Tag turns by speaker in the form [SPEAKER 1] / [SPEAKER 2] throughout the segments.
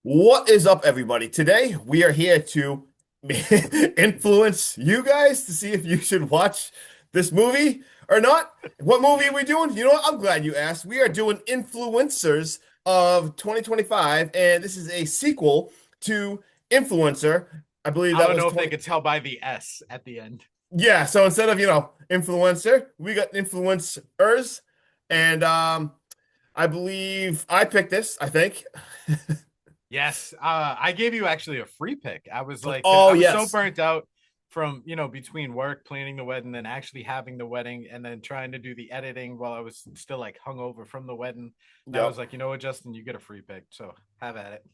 [SPEAKER 1] What is up, everybody? Today we are here to influence you guys to see if you should watch this movie or not. What movie are we doing? You know what? I'm glad you asked. We are doing Influencers of 2025, and this is a sequel to Influencer. I believe
[SPEAKER 2] I
[SPEAKER 1] that
[SPEAKER 2] don't
[SPEAKER 1] was
[SPEAKER 2] know if they
[SPEAKER 1] 20.
[SPEAKER 2] could tell by the S at the end.
[SPEAKER 1] Yeah, so instead of, influencer, we got influencers, and I believe I picked this, I think.
[SPEAKER 2] Yes, I gave you actually a free pick. I was like,
[SPEAKER 1] Oh,
[SPEAKER 2] I was so
[SPEAKER 1] yes.
[SPEAKER 2] burnt out from between work, planning the wedding, then actually having the wedding, and then trying to do the editing while I was still like hungover from the wedding. And I was
[SPEAKER 1] Yep.
[SPEAKER 2] like, you know what, Justin, you get a free pick, so have at it.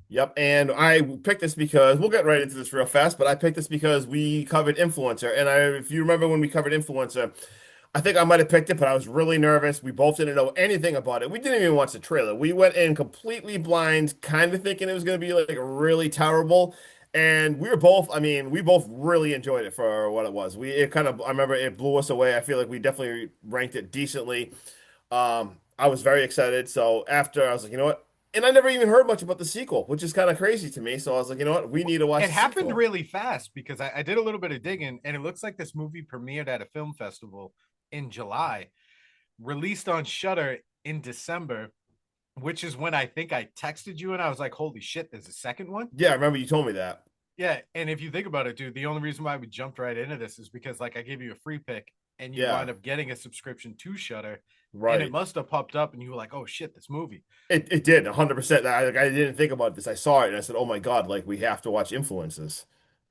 [SPEAKER 1] Yep, and I picked this because we'll get right into this real fast, but I picked this because we covered Influencer, and if you remember when we covered Influencer, I think I might have picked it, but I was really nervous. We both didn't know anything about it. We didn't even watch the trailer. We went in completely blind, kind of thinking it was going to be like really terrible, and we were both. I mean, we both really enjoyed it for what it was. It kind of, I remember it blew us away. I feel like we definitely ranked it decently. I was very excited. So after I was like, you know what? And I never even heard much about the sequel, which is kind of crazy to me. So I was like, you know what? We need to watch
[SPEAKER 2] It
[SPEAKER 1] the
[SPEAKER 2] happened
[SPEAKER 1] sequel.
[SPEAKER 2] really fast because I did a little bit of digging, and it looks like this movie premiered at a film festival in July, released on Shutter in December, which is when I think I texted you and I was like, holy shit, there's a second one.
[SPEAKER 1] Yeah, I remember you told me that.
[SPEAKER 2] Yeah. And if you think about it, dude, the only reason why we jumped right into this is because like I gave you a free pick and you
[SPEAKER 1] Yeah,
[SPEAKER 2] wind up getting a subscription to Shutter and it
[SPEAKER 1] right.
[SPEAKER 2] must have popped up and you were like, oh shit, this movie.
[SPEAKER 1] It did 100%. I didn't think about this. I saw it and I said, "Oh my God, like we have to watch Influences."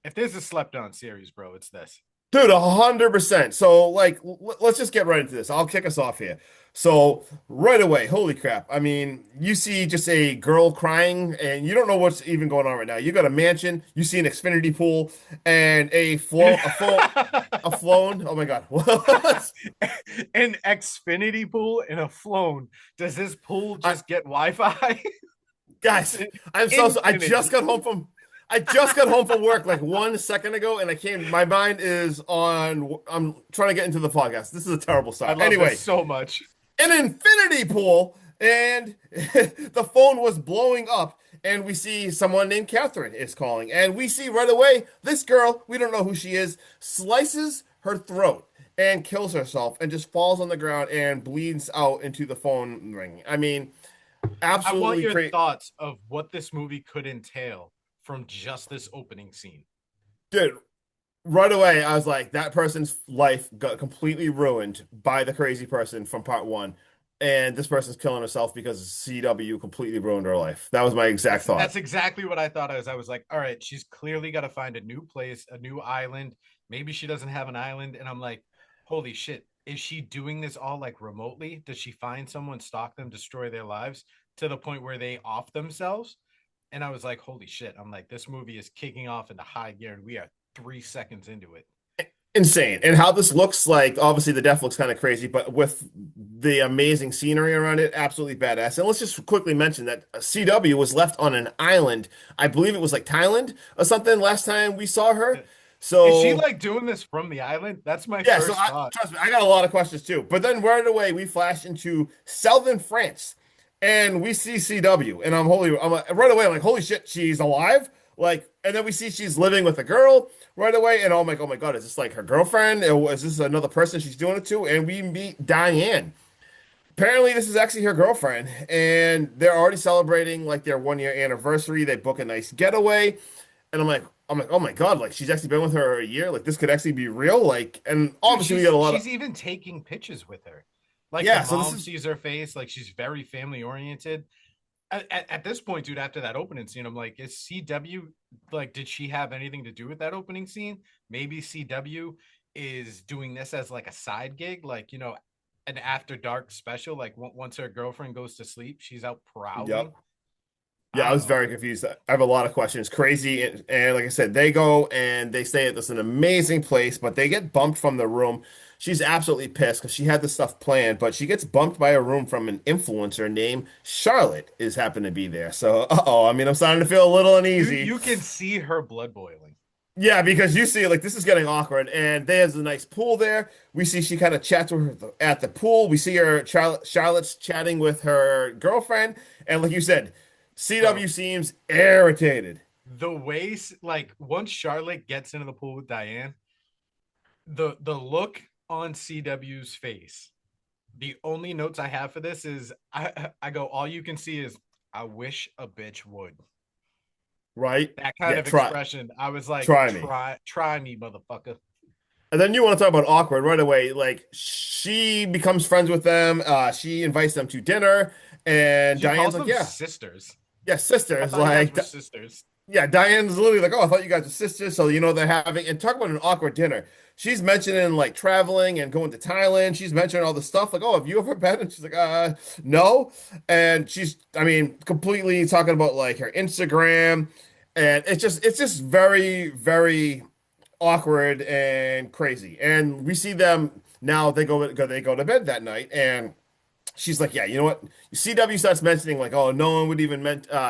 [SPEAKER 2] If there's a slept on series, bro, it's this.
[SPEAKER 1] Dude, 100%. So, like, let's just get right into this. I'll kick us off here. So, right away, holy crap. I mean, you see just a girl crying, and you don't know what's even going on right now. You got a mansion, you see an Xfinity pool, and a flown. Oh my God.
[SPEAKER 2] An Xfinity pool in a flown. Does this pool
[SPEAKER 1] I,
[SPEAKER 2] just get Wi-Fi? It's
[SPEAKER 1] guys,
[SPEAKER 2] an
[SPEAKER 1] I'm so, so
[SPEAKER 2] infinity.
[SPEAKER 1] I just got home from work like 1 second ago, and my mind is on, I'm trying to get into the podcast. This is a terrible
[SPEAKER 2] I
[SPEAKER 1] start.
[SPEAKER 2] love this
[SPEAKER 1] Anyway,
[SPEAKER 2] so much.
[SPEAKER 1] an infinity pool, and the phone was blowing up. And we see someone named Catherine is calling. And we see right away this girl, we don't know who she is, slices her throat and kills herself and just falls on the ground and bleeds out into the phone ring. I mean,
[SPEAKER 2] I want
[SPEAKER 1] absolutely
[SPEAKER 2] your
[SPEAKER 1] crazy.
[SPEAKER 2] thoughts of what this movie could entail from just this opening scene.
[SPEAKER 1] Dude, right away, I was like, that person's life got completely ruined by the crazy person from part one. And this person's killing herself because CW completely ruined her life. That was my exact
[SPEAKER 2] That's
[SPEAKER 1] thought.
[SPEAKER 2] exactly what I thought. I was like, all right, she's clearly got to find a new place, a new island. Maybe she doesn't have an island, and I'm like, holy shit, is she doing this all like remotely? Does she find someone, stalk them, destroy their lives to the point where they off themselves? And I was like, holy shit! I'm like, this movie is kicking off into high gear, and we are 3 seconds into it.
[SPEAKER 1] Insane. And how this looks like, obviously the death looks kind of crazy, but with the amazing scenery around it, absolutely badass. And let's just quickly mention that CW was left on an island. I believe it was like Thailand or something last time we saw her.
[SPEAKER 2] Is she
[SPEAKER 1] So
[SPEAKER 2] like doing this from the island? That's my
[SPEAKER 1] yeah, so
[SPEAKER 2] first thought.
[SPEAKER 1] trust me, I got a lot of questions too. But then right away we flash into southern France and we see CW. And I'm like, right away, I'm like, holy shit, she's alive. Like, and then we see she's living with a girl right away, and I'm like, oh my God, is this like her girlfriend? Or is this another person she's doing it to? And we meet Diane. Apparently, this is actually her girlfriend, and they're already celebrating like their 1 year anniversary. They book a nice getaway, and I'm like, oh my God, like she's actually been with her a year. Like this could actually be real. Like, and
[SPEAKER 2] Dude,
[SPEAKER 1] obviously we got a lot of
[SPEAKER 2] she's even taking pictures with her. Like the
[SPEAKER 1] yeah. So this
[SPEAKER 2] mom
[SPEAKER 1] is
[SPEAKER 2] sees her face, like she's very family oriented. At this point, dude, after that opening scene, I'm like, is CW like, did she have anything to do with that opening scene? Maybe CW is doing this as like a side gig, like, an after dark special. Like, once her girlfriend goes to sleep, she's out
[SPEAKER 1] yep.
[SPEAKER 2] prowling.
[SPEAKER 1] Yeah,
[SPEAKER 2] I
[SPEAKER 1] I
[SPEAKER 2] don't
[SPEAKER 1] was
[SPEAKER 2] know.
[SPEAKER 1] very confused. I have a lot of questions. Crazy. And like I said, they go and they stay at this an amazing place, but they get bumped from the room. She's absolutely pissed because she had this stuff planned, but she gets bumped by a room from an influencer named Charlotte is happened to be there. So, uh-oh, I mean, I'm starting to feel a little
[SPEAKER 2] You
[SPEAKER 1] uneasy.
[SPEAKER 2] you can see her blood boiling.
[SPEAKER 1] Yeah, because you see, like, this is getting awkward, and there's a nice pool there. We see she kind of chats with her at the pool. We see Charlotte's chatting with her girlfriend, and like you said,
[SPEAKER 2] Bro,
[SPEAKER 1] CW seems irritated.
[SPEAKER 2] the way like once Charlotte gets into the pool with Diane, the look on CW's face. The only notes I have for this is I go, all you can see is I wish a bitch would.
[SPEAKER 1] Right?
[SPEAKER 2] That kind
[SPEAKER 1] Yeah,
[SPEAKER 2] of expression. I was like,
[SPEAKER 1] try me.
[SPEAKER 2] try me, motherfucker.
[SPEAKER 1] And then you want to talk about awkward right away. Like she becomes friends with them. She invites them to dinner, and
[SPEAKER 2] She
[SPEAKER 1] Diane's
[SPEAKER 2] calls
[SPEAKER 1] like,
[SPEAKER 2] them
[SPEAKER 1] "Yeah,
[SPEAKER 2] sisters.
[SPEAKER 1] yeah,
[SPEAKER 2] I
[SPEAKER 1] sisters."
[SPEAKER 2] thought you guys
[SPEAKER 1] Like,
[SPEAKER 2] were sisters.
[SPEAKER 1] yeah, Diane's literally like, "Oh, I thought you guys were sisters." So they're having and talk about an awkward dinner. She's mentioning like traveling and going to Thailand. She's mentioning all the stuff like, "Oh, have you ever been?" And she's like, no." And I mean, completely talking about like her Instagram, and it's just very, very awkward and crazy. And we see them now. They go to bed that night, and she's like, "Yeah, you know what?" CW starts mentioning like, "Oh, no one would even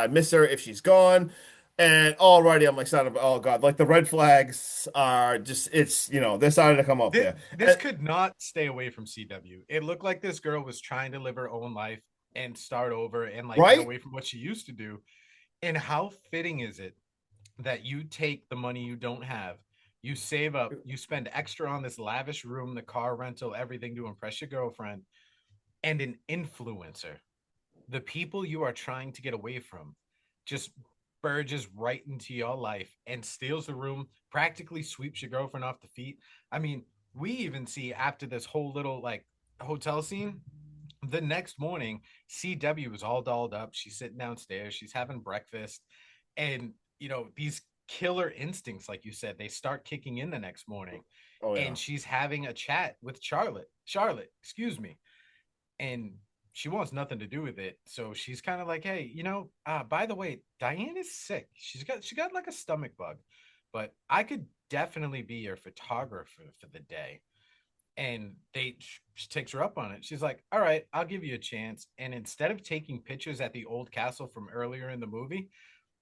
[SPEAKER 1] miss her if she's gone." And already I'm like, oh God, like the red flags are just, they're starting to come up
[SPEAKER 2] This,
[SPEAKER 1] there.
[SPEAKER 2] this could not stay away from CW. It looked like this girl was trying to live her own life and start over and like get
[SPEAKER 1] Right?
[SPEAKER 2] away from what she used to do. And how fitting is it that you take the money you don't have, you save up, you spend extra on this lavish room, the car rental, everything to impress your girlfriend, and an influencer, the people you are trying to get away from, just burges right into your life and steals the room, practically sweeps your girlfriend off the feet. I mean, we even see after this whole little like hotel scene, the next morning, CW is all dolled up. She's sitting downstairs, she's having breakfast, and these killer instincts, like you said, they start kicking in the next morning.
[SPEAKER 1] Oh yeah.
[SPEAKER 2] And she's having a chat with Charlotte, excuse me, and she wants nothing to do with it. So she's kind of like, hey, by the way, Diane is sick. She got like a stomach bug, but I could definitely be your photographer for the day. And she takes her up on it. She's like, all right, I'll give you a chance. And instead of taking pictures at the old castle from earlier in the movie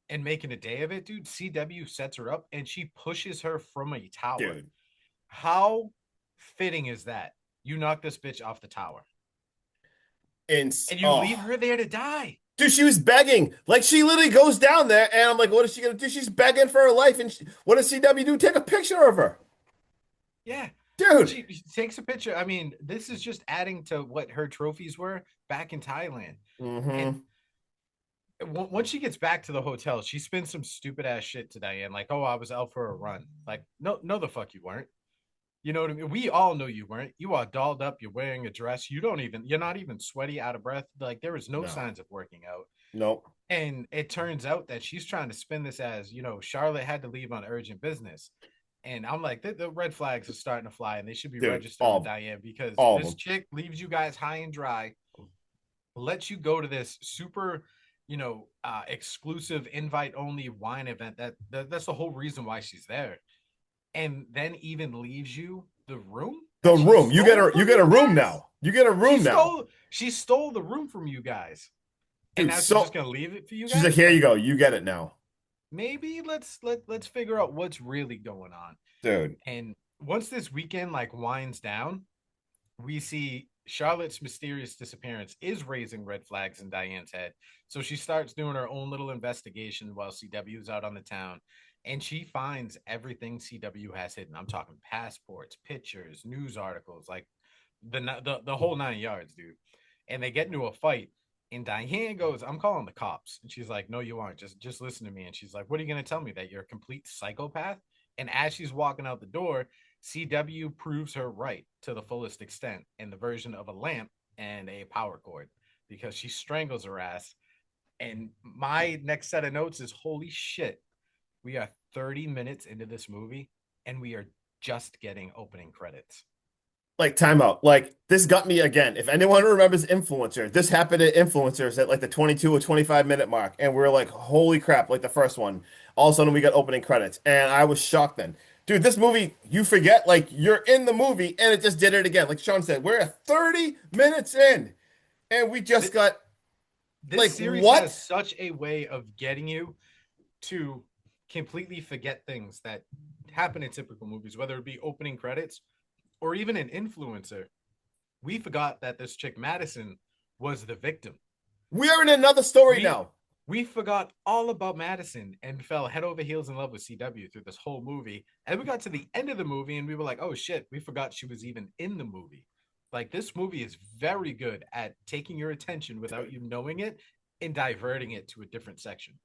[SPEAKER 2] and making a day of it, dude, CW sets her up and she pushes her from a tower.
[SPEAKER 1] Dude.
[SPEAKER 2] How fitting is that? You knock this bitch off the tower
[SPEAKER 1] And
[SPEAKER 2] and you leave
[SPEAKER 1] oh,
[SPEAKER 2] her there to die.
[SPEAKER 1] dude, she was begging. Like she literally goes down there, and I'm like, what is she gonna do? She's begging for her life, and what does CW do? Take a picture of her,
[SPEAKER 2] Yeah.
[SPEAKER 1] dude.
[SPEAKER 2] She takes a picture. I mean, this is just adding to what her trophies were back in Thailand. And
[SPEAKER 1] Mm-hmm.
[SPEAKER 2] once she gets back to the hotel, she spins some stupid ass shit to Diane, like, "Oh, I was out for a run." Like, no, no, the fuck you weren't. You know what I mean? We all know you weren't. You are dolled up. You're wearing a dress. You're not even sweaty, out of breath. Like, there was no
[SPEAKER 1] No,
[SPEAKER 2] signs of working out.
[SPEAKER 1] nope,
[SPEAKER 2] And it turns out that she's trying to spin this as, Charlotte had to leave on urgent business. And I'm like, the red flags are starting to fly and they should be
[SPEAKER 1] dude.
[SPEAKER 2] registered with Diane because
[SPEAKER 1] All of
[SPEAKER 2] this
[SPEAKER 1] them.
[SPEAKER 2] chick leaves you guys high and dry, lets you go to this super, exclusive invite only wine event. That's the whole reason why she's there. And then even leaves you the room
[SPEAKER 1] The
[SPEAKER 2] that she
[SPEAKER 1] room. You get
[SPEAKER 2] stole
[SPEAKER 1] a you
[SPEAKER 2] from
[SPEAKER 1] get a
[SPEAKER 2] you
[SPEAKER 1] room
[SPEAKER 2] guys.
[SPEAKER 1] now. You get a
[SPEAKER 2] She
[SPEAKER 1] room now,
[SPEAKER 2] stole she stole the room from you guys. And
[SPEAKER 1] dude.
[SPEAKER 2] now she's just
[SPEAKER 1] So
[SPEAKER 2] gonna leave it for you
[SPEAKER 1] she's like,
[SPEAKER 2] guys?
[SPEAKER 1] here you
[SPEAKER 2] Like,
[SPEAKER 1] go. You get it now,
[SPEAKER 2] maybe let's figure out what's really going on.
[SPEAKER 1] dude.
[SPEAKER 2] And once this weekend like winds down, we see Charlotte's mysterious disappearance is raising red flags in Diane's head. So she starts doing her own little investigation while CW is out on the town. And she finds everything CW has hidden. I'm talking passports, pictures, news articles, like the whole 9 yards, dude. And they get into a fight. And Diane goes, "I'm calling the cops." And she's like, "No, you aren't. Just listen to me." And she's like, "What are you gonna tell me, that you're a complete psychopath?" And as she's walking out the door, CW proves her right to the fullest extent in the version of a lamp and a power cord because she strangles her ass. And my next set of notes is, holy shit, we are 30 minutes into this movie and we are just getting opening credits.
[SPEAKER 1] Like timeout. Like this got me again. If anyone remembers Influencer, this happened at Influencers at like the 22 or 25-minute mark, and we are like, holy crap! Like the first one. All of a sudden, we got opening credits, and I was shocked. Then, dude, this movie, you forget like you're in the movie, and it just did it again. Like Sean said, we're at 30 minutes in, and we just got
[SPEAKER 2] This
[SPEAKER 1] like
[SPEAKER 2] series has
[SPEAKER 1] what?
[SPEAKER 2] such a way of getting you to completely forget things that happen in typical movies, whether it be opening credits or even an influencer. We forgot that this chick Madison was the victim.
[SPEAKER 1] We are in another story
[SPEAKER 2] We
[SPEAKER 1] now.
[SPEAKER 2] we forgot all about Madison and fell head over heels in love with CW through this whole movie. And we got to the end of the movie and we were like, oh shit, we forgot she was even in the movie. Like, this movie is very good at taking your attention without you knowing it and diverting it to a different section.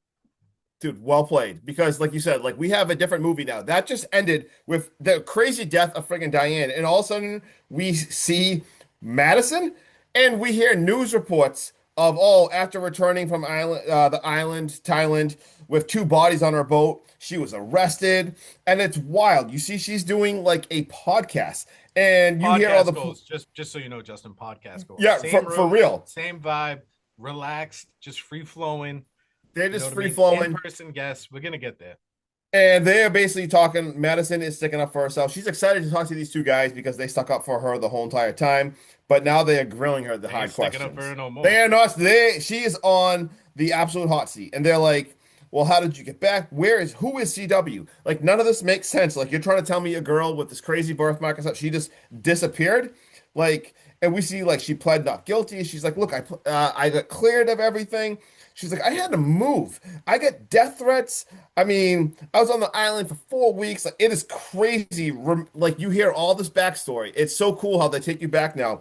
[SPEAKER 1] Dude, well played. Because, like you said, like we have a different movie now. That just ended with the crazy death of friggin' Diane, and all of a sudden we see Madison, and we hear news reports of after returning from the island, Thailand, with two bodies on her boat, she was arrested, and it's wild. You see, she's doing like a podcast, and you hear all
[SPEAKER 2] Podcast
[SPEAKER 1] the
[SPEAKER 2] goals, just so you know, Justin. Podcast goals,
[SPEAKER 1] yeah,
[SPEAKER 2] same
[SPEAKER 1] for
[SPEAKER 2] room,
[SPEAKER 1] real.
[SPEAKER 2] same vibe, relaxed, just free flowing.
[SPEAKER 1] They're
[SPEAKER 2] You know
[SPEAKER 1] just
[SPEAKER 2] what I
[SPEAKER 1] free
[SPEAKER 2] mean? In
[SPEAKER 1] flowing.
[SPEAKER 2] person guests, we're gonna get there.
[SPEAKER 1] And they're basically talking. Madison is sticking up for herself. She's excited to talk to these two guys because they stuck up for her the whole entire time. But now they are grilling her the
[SPEAKER 2] They ain't
[SPEAKER 1] hard
[SPEAKER 2] sticking up for
[SPEAKER 1] questions.
[SPEAKER 2] her no more.
[SPEAKER 1] They are not. She is on the absolute hot seat, and they're like, "Well, how did you get back? Who is CW? Like, none of this makes sense. Like, you're trying to tell me a girl with this crazy birthmark and stuff, she just disappeared. Like, and we see like she pled not guilty. She's like, look, I got cleared of everything. She's like, I had to move. I get death threats. I mean, I was on the island for 4 weeks. Like, it is crazy. Like, you hear all this backstory. It's so cool how they take you back now.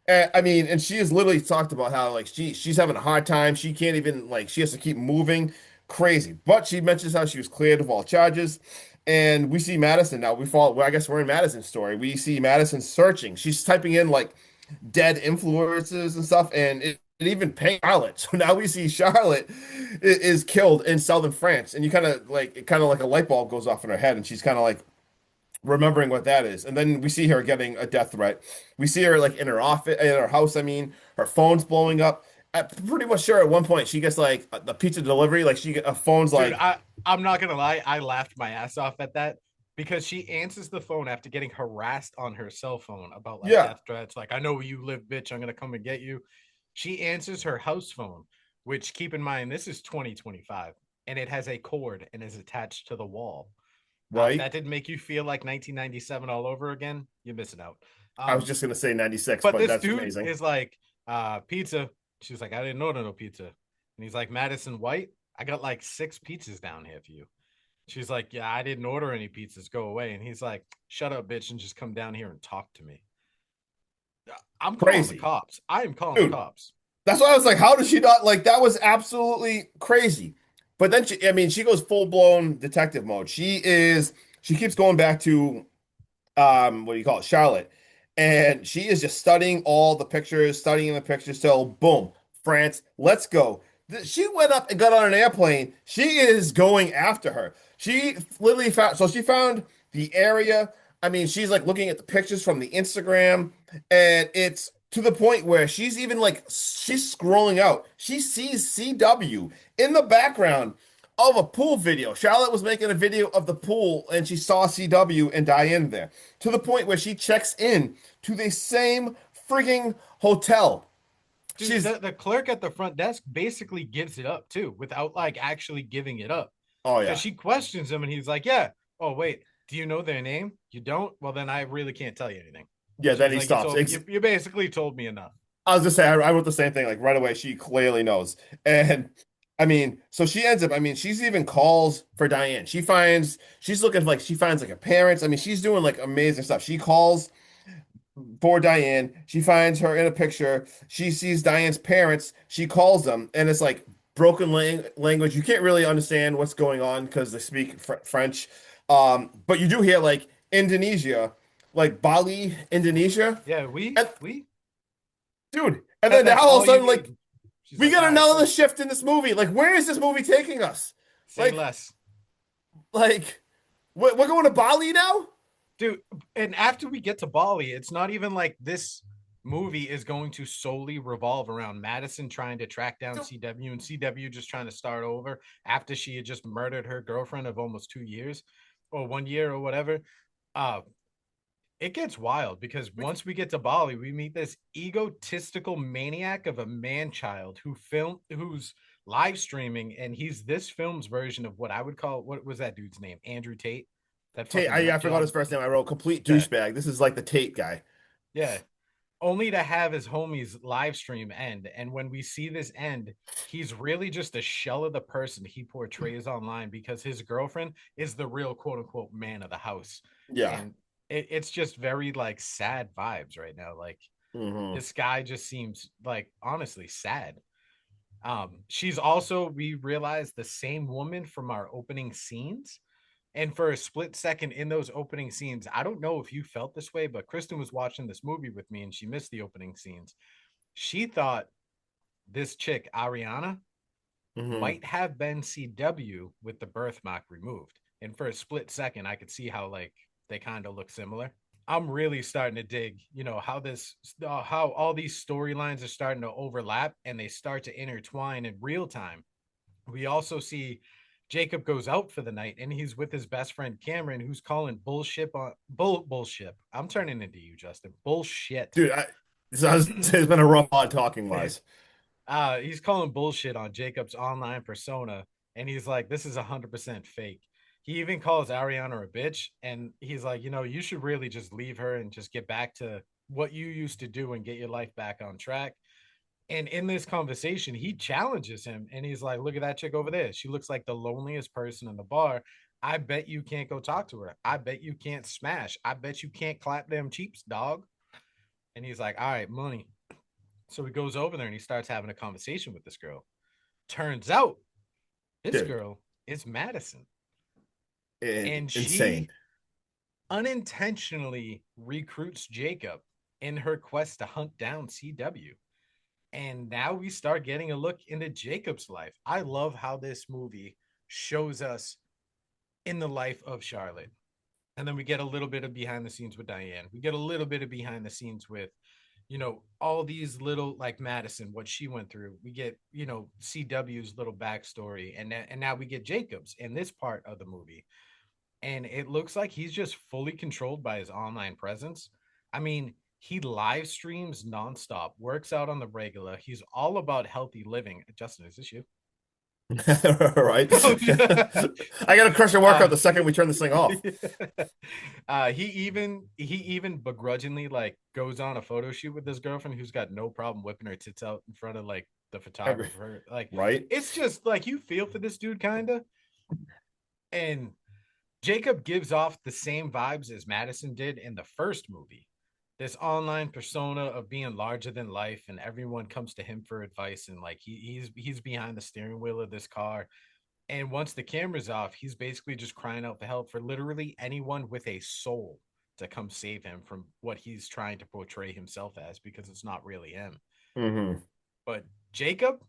[SPEAKER 1] I mean, and she has literally talked about how like she's having a hard time. She can't even like she has to keep moving. Crazy. But she mentions how she was cleared of all charges. And we see Madison now. Well, I guess we're in Madison's story. We see Madison searching. She's typing in like dead influencers and stuff, and it even paint Charlotte. So now we see Charlotte is killed in southern France, and you kind of like a light bulb goes off in her head, and she's kind of like remembering what that is. And then we see her getting a death threat. We see her like in her office, in her house. I mean, her phone's blowing up. I'm pretty much sure at one point she gets like the pizza delivery, like a phone's
[SPEAKER 2] Dude,
[SPEAKER 1] like,
[SPEAKER 2] I'm not gonna lie, I laughed my ass off at that because she answers the phone after getting harassed on her cell phone about like
[SPEAKER 1] yeah,
[SPEAKER 2] death threats, like I know where you live, bitch, I'm gonna come and get you. She answers her house phone, which keep in mind this is 2025 and it has a cord and is attached to the wall. If
[SPEAKER 1] right.
[SPEAKER 2] that didn't make you feel like 1997 all over again, you're missing out.
[SPEAKER 1] I was
[SPEAKER 2] Um,
[SPEAKER 1] just gonna say 96,
[SPEAKER 2] but
[SPEAKER 1] but
[SPEAKER 2] this
[SPEAKER 1] that's
[SPEAKER 2] dude
[SPEAKER 1] amazing.
[SPEAKER 2] is like, pizza. She's like, I didn't order no pizza. And he's like, Madison White, I got like 6 pizzas down here for you. She's like, yeah, I didn't order any pizzas. Go away. And he's like, shut up, bitch, and just come down here and talk to me. I'm calling the
[SPEAKER 1] Crazy,
[SPEAKER 2] cops. I am calling the
[SPEAKER 1] dude.
[SPEAKER 2] cops.
[SPEAKER 1] That's why I was like, how does she not like that was absolutely crazy. But then I mean, she goes full blown detective mode. She keeps going back to what do you call it, Charlotte, and she is just studying the pictures till boom, France, let's go. She went up and got on an airplane. She is going after her. She literally found the area. I mean, she's like looking at the pictures from the Instagram, and it's to the point where she's even like she's scrolling out. She sees CW in the background of a pool video. Charlotte was making a video of the pool, and she saw CW and Diane there to the point where she checks in to the same frigging hotel.
[SPEAKER 2] Dude,
[SPEAKER 1] She's,
[SPEAKER 2] the clerk at the front desk basically gives it up too without like actually giving it up
[SPEAKER 1] oh
[SPEAKER 2] because
[SPEAKER 1] yeah,
[SPEAKER 2] she questions him and he's like, yeah. Oh, wait, do you know their name? You don't? Well, then I really can't tell you anything.
[SPEAKER 1] yeah. Then
[SPEAKER 2] She's
[SPEAKER 1] he
[SPEAKER 2] like, you
[SPEAKER 1] stops.
[SPEAKER 2] told you basically told me enough.
[SPEAKER 1] I was just saying, I wrote the same thing. Like right away, she clearly knows. And I mean, so she ends up. I mean, she's even calls for Diane. She's looking like she finds like her parents. I mean, she's doing like amazing stuff. She calls for Diane. She finds her in a picture. She sees Diane's parents. She calls them, and it's like broken language. You can't really understand what's going on because they speak French. But you do hear like Indonesia, like Bali, Indonesia,
[SPEAKER 2] Yeah, we
[SPEAKER 1] and
[SPEAKER 2] we
[SPEAKER 1] dude. And
[SPEAKER 2] said
[SPEAKER 1] then now
[SPEAKER 2] that's
[SPEAKER 1] all of
[SPEAKER 2] all
[SPEAKER 1] a
[SPEAKER 2] you
[SPEAKER 1] sudden, like
[SPEAKER 2] need. She's
[SPEAKER 1] we
[SPEAKER 2] like, all
[SPEAKER 1] got
[SPEAKER 2] right,
[SPEAKER 1] another
[SPEAKER 2] cool.
[SPEAKER 1] shift in this movie. Like, where is this movie taking us?
[SPEAKER 2] Say
[SPEAKER 1] Like,
[SPEAKER 2] less.
[SPEAKER 1] like we're going to Bali now?
[SPEAKER 2] Dude, and after we get to Bali, it's not even like this movie is going to solely revolve around Madison trying to track down CW and CW just trying to start over after she had just murdered her girlfriend of almost 2 years or 1 year or whatever. Uh, it gets wild because once we get to Bali, we meet this egotistical maniac of a man child who's live streaming, and he's this film's version of what I would call what was that dude's name? Andrew Tate, that
[SPEAKER 1] Tate,
[SPEAKER 2] fucking nut
[SPEAKER 1] I forgot
[SPEAKER 2] job.
[SPEAKER 1] his first name. I wrote complete
[SPEAKER 2] Yeah,
[SPEAKER 1] douchebag. This is like the Tate guy.
[SPEAKER 2] yeah. only to have his homies live stream end. And when we see this end, he's really just a shell of the person he portrays online because his girlfriend is the real quote unquote man of the house.
[SPEAKER 1] Yeah.
[SPEAKER 2] And it's just very like sad vibes right now. Like
[SPEAKER 1] Hmm.
[SPEAKER 2] this guy just seems like honestly sad. She's also, we realized, the same woman from our opening scenes. And for a split second in those opening scenes, I don't know if you felt this way, but Kristen was watching this movie with me and she missed the opening scenes. She thought this chick, Ariana,
[SPEAKER 1] Hmm.
[SPEAKER 2] might have been CW with the birthmark removed. And for a split second, I could see how like they kind of look similar. I'm really starting to dig, how how all these storylines are starting to overlap and they start to intertwine in real time. We also see Jacob goes out for the night and he's with his best friend Cameron, who's calling bullshit on bullshit. I'm turning into you, Justin. Bullshit.
[SPEAKER 1] Dude, it's been a rough on talking wise.
[SPEAKER 2] He's calling bullshit on Jacob's online persona, and he's like, "This is 100% fake." He even calls Ariana a bitch, and he's like, you should really just leave her and just get back to what you used to do and get your life back on track. And in this conversation, he challenges him and he's like, look at that chick over there. She looks like the loneliest person in the bar. I bet you can't go talk to her. I bet you can't smash. I bet you can't clap them cheeks, dog. And he's like, all right, money. So he goes over there and he starts having a conversation with this girl. Turns out this
[SPEAKER 1] Dude,
[SPEAKER 2] girl is Madison. And
[SPEAKER 1] insane.
[SPEAKER 2] she unintentionally recruits Jacob in her quest to hunt down CW. And now we start getting a look into Jacob's life. I love how this movie shows us in the life of Charlotte. And then we get a little bit of behind the scenes with Diane. We get a little bit of behind the scenes with, all these little, like Madison, what she went through. We get, CW's little backstory. And now we get Jacob's in this part of the movie. And it looks like he's just fully controlled by his online presence. I mean, he live streams nonstop, works out on the regular. He's all about healthy living. Justin, is this you?
[SPEAKER 1] Right? I gotta crush a
[SPEAKER 2] uh,
[SPEAKER 1] workout the second we turn this thing off.
[SPEAKER 2] he even begrudgingly like goes on a photo shoot with his girlfriend who's got no problem whipping her tits out in front of like the
[SPEAKER 1] Every,
[SPEAKER 2] photographer. Like
[SPEAKER 1] right?
[SPEAKER 2] it's just like you feel for this dude kind of. And Jacob gives off the same vibes as Madison did in the first movie. This online persona of being larger than life, and everyone comes to him for advice, and like he's behind the steering wheel of this car. And once the camera's off, he's basically just crying out for help for literally anyone with a soul to come save him from what he's trying to portray himself as, because it's not really him.
[SPEAKER 1] Hmm.
[SPEAKER 2] But Jacob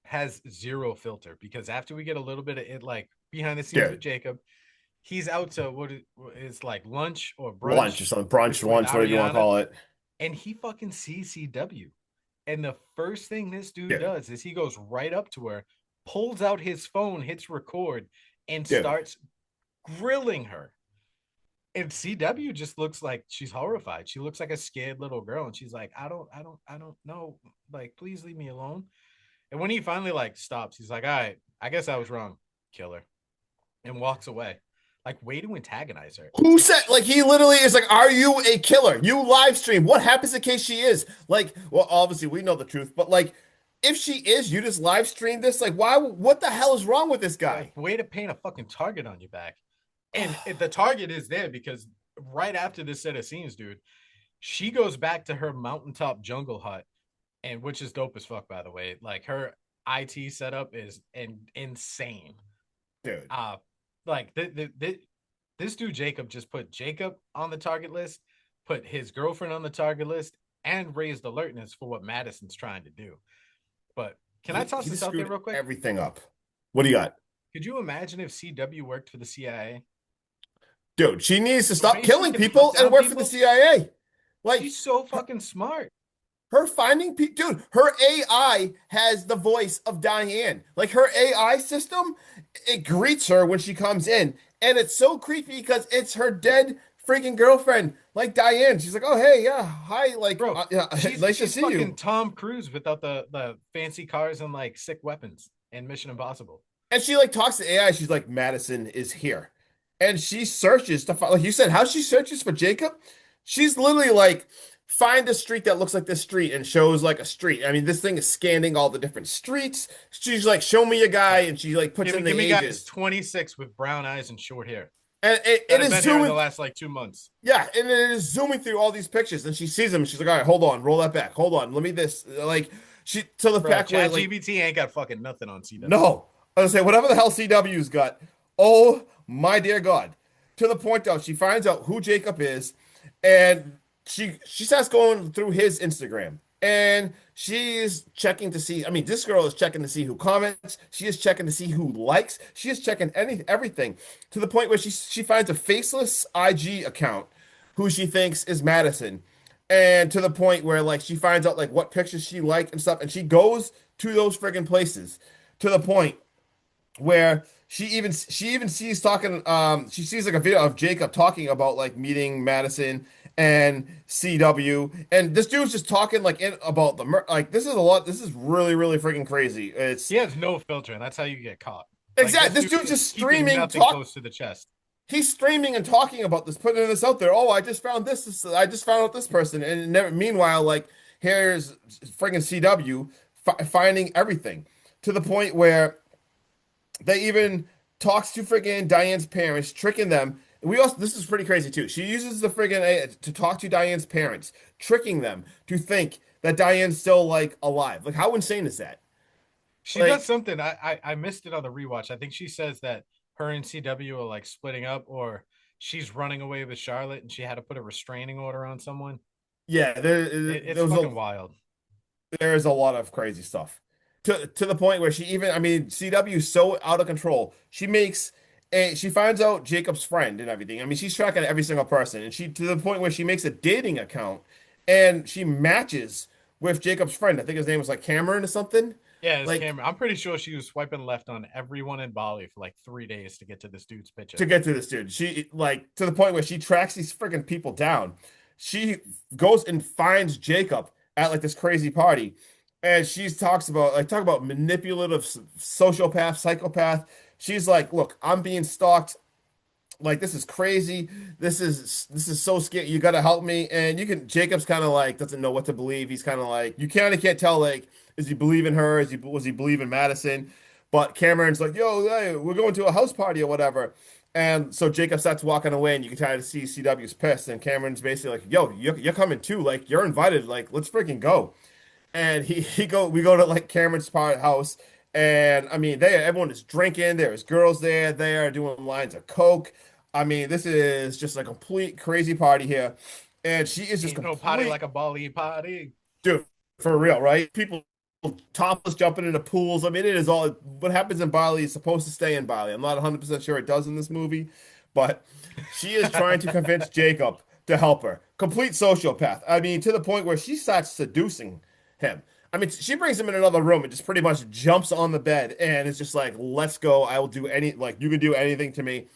[SPEAKER 2] has zero filter because after we get a little bit of it, like behind the scenes with
[SPEAKER 1] Dude,
[SPEAKER 2] Jacob, he's out to what is like lunch or
[SPEAKER 1] lunch or
[SPEAKER 2] brunch
[SPEAKER 1] something, brunch,
[SPEAKER 2] with
[SPEAKER 1] lunch, whatever you want to
[SPEAKER 2] Ariana,
[SPEAKER 1] call it.
[SPEAKER 2] and he fucking sees CW. And the first thing this dude
[SPEAKER 1] Dude,
[SPEAKER 2] does is he goes right up to her, pulls out his phone, hits record, and
[SPEAKER 1] dude.
[SPEAKER 2] starts grilling her. And CW just looks like she's horrified. She looks like a scared little girl, and she's like, I don't know. Like, please leave me alone. And when he finally like stops, he's like, all right, I guess I was wrong. Kill her. And walks away. Like, way to antagonize her. It's
[SPEAKER 1] Who
[SPEAKER 2] like,
[SPEAKER 1] said, like, he literally is like, are you a killer? You live stream. What happens in case she is? Like, well, obviously we know the truth, but like, if she is, you just live stream this. Like, why? What the hell is wrong with this guy?
[SPEAKER 2] way to paint a fucking target on your back. And the target is there because right after this set of scenes, dude, she goes back to her mountaintop jungle hut, and which is dope as fuck, by the way. Like her IT setup is insane.
[SPEAKER 1] Dude,
[SPEAKER 2] Uh like this dude Jacob just put Jacob on the target list, put his girlfriend on the target list, and raised alertness for what Madison's trying to do. But can I toss
[SPEAKER 1] he
[SPEAKER 2] this
[SPEAKER 1] just
[SPEAKER 2] out there
[SPEAKER 1] screwed
[SPEAKER 2] real quick?
[SPEAKER 1] everything up. What do you got?
[SPEAKER 2] Could you imagine if CW worked for the CIA?
[SPEAKER 1] Dude, she needs to
[SPEAKER 2] The
[SPEAKER 1] stop
[SPEAKER 2] way she
[SPEAKER 1] killing
[SPEAKER 2] can hunt
[SPEAKER 1] people and
[SPEAKER 2] down
[SPEAKER 1] work for the
[SPEAKER 2] people,
[SPEAKER 1] CIA. Like,
[SPEAKER 2] she's so
[SPEAKER 1] her,
[SPEAKER 2] fucking smart.
[SPEAKER 1] her finding people, dude, her AI has the voice of Diane. Like, her AI system, it greets her when she comes in. And it's so creepy because it's her dead freaking girlfriend, like Diane. She's like, oh, hey, yeah, hi, like,
[SPEAKER 2] Bro,
[SPEAKER 1] yeah,
[SPEAKER 2] she's
[SPEAKER 1] nice to
[SPEAKER 2] she's
[SPEAKER 1] see
[SPEAKER 2] fucking
[SPEAKER 1] you.
[SPEAKER 2] Tom Cruise without the fancy cars and like sick weapons and Mission Impossible.
[SPEAKER 1] And she like talks to AI. She's like, Madison is here. And she searches to find, like you said, how she searches for Jacob. She's literally like find a street that looks like this street and shows like a street. I mean, this thing is scanning all the different streets. She's like, show me a guy,
[SPEAKER 2] Like,
[SPEAKER 1] and she like puts in the
[SPEAKER 2] give me guys
[SPEAKER 1] ages.
[SPEAKER 2] 26 with brown eyes and short hair
[SPEAKER 1] And
[SPEAKER 2] that
[SPEAKER 1] it
[SPEAKER 2] have
[SPEAKER 1] is
[SPEAKER 2] been here in the
[SPEAKER 1] zooming.
[SPEAKER 2] last like 2 months.
[SPEAKER 1] Yeah, and it is zooming through all these pictures, and she sees them. And she's like, "All right, hold on, roll that back. Hold on, let me this." Like she to the
[SPEAKER 2] Bro,
[SPEAKER 1] fact where
[SPEAKER 2] Chat
[SPEAKER 1] like
[SPEAKER 2] GBT ain't got fucking nothing on CW.
[SPEAKER 1] no, I was gonna say whatever the hell CW's got. Oh my dear God! To the point though, she finds out who Jacob is, and she starts going through his Instagram, and she's checking to see. I mean, this girl is checking to see who comments. She is checking to see who likes. She is checking everything to the point where she finds a faceless IG account who she thinks is Madison. And to the point where like she finds out like what pictures she liked and stuff, and she goes to those friggin' places to the point where she even sees talking she sees like a video of Jacob talking about like meeting Madison and CW, and this dude's just talking like about like this is a lot. This is really freaking crazy. It's
[SPEAKER 2] He has no filter, and that's how you get caught. Like
[SPEAKER 1] exact.
[SPEAKER 2] this
[SPEAKER 1] This
[SPEAKER 2] dude
[SPEAKER 1] dude's
[SPEAKER 2] is
[SPEAKER 1] just
[SPEAKER 2] keeping
[SPEAKER 1] streaming
[SPEAKER 2] nothing
[SPEAKER 1] talk.
[SPEAKER 2] close to the chest.
[SPEAKER 1] He's streaming and talking about this, putting this out there. Oh, I just found this. I just found out this person, and never, meanwhile, like here's friggin' CW finding everything to the point where they even talks to friggin' Diane's parents, tricking them. We also this is pretty crazy too. She uses the friggin' to talk to Diane's parents, tricking them to think that Diane's still like alive. Like how insane is that?
[SPEAKER 2] She does
[SPEAKER 1] Like
[SPEAKER 2] something. I missed it on the rewatch. I think she says that her and CW are like splitting up, or she's running away with Charlotte, and she had to put a restraining order on someone.
[SPEAKER 1] yeah,
[SPEAKER 2] It's
[SPEAKER 1] there was
[SPEAKER 2] fucking wild.
[SPEAKER 1] there's a lot of crazy stuff to the point where she even I mean CW is so out of control. She finds out Jacob's friend and everything. I mean, she's tracking every single person, and she to the point where she makes a dating account and she matches with Jacob's friend. I think his name was like Cameron or something.
[SPEAKER 2] Yeah, it's
[SPEAKER 1] Like
[SPEAKER 2] Cameron. I'm pretty sure she was swiping left on everyone in Bali for like 3 days to get to this dude's picture.
[SPEAKER 1] to get to this dude. She like to the point where she tracks these freaking people down. She goes and finds Jacob at like this crazy party, and she talks about talk about manipulative sociopath, psychopath. She's like, "Look, I'm being stalked. Like this is crazy. This is so scary. You got to help me." And you can Jacob's kind of like doesn't know what to believe. He's kind of like you kind of can't tell like is he believing her? Was he believing Madison? But Cameron's like, "Yo, hey, we're going to a house party or whatever." And so Jacob starts walking away, and you can kind of see CW's pissed. And Cameron's basically like, "Yo, you're coming too. Like you're invited. Like let's freaking go." And we go to like Cameron's part house, and I mean everyone is drinking. There's girls there. They are doing lines of coke. I mean, this is just a complete crazy party here, and she is just
[SPEAKER 2] Ain't no party
[SPEAKER 1] complete
[SPEAKER 2] like a Bali party.
[SPEAKER 1] dude for real, right? People topless jumping into pools. I mean, it is all what happens in Bali is supposed to stay in Bali. I'm not 100% sure it does in this movie, but she is trying to convince Jacob to help her. Complete sociopath. I mean, to the point where she starts seducing him. I mean, she brings him in another room and just pretty much jumps on the bed and it's just like, let's go. I will do like, you can do anything to me.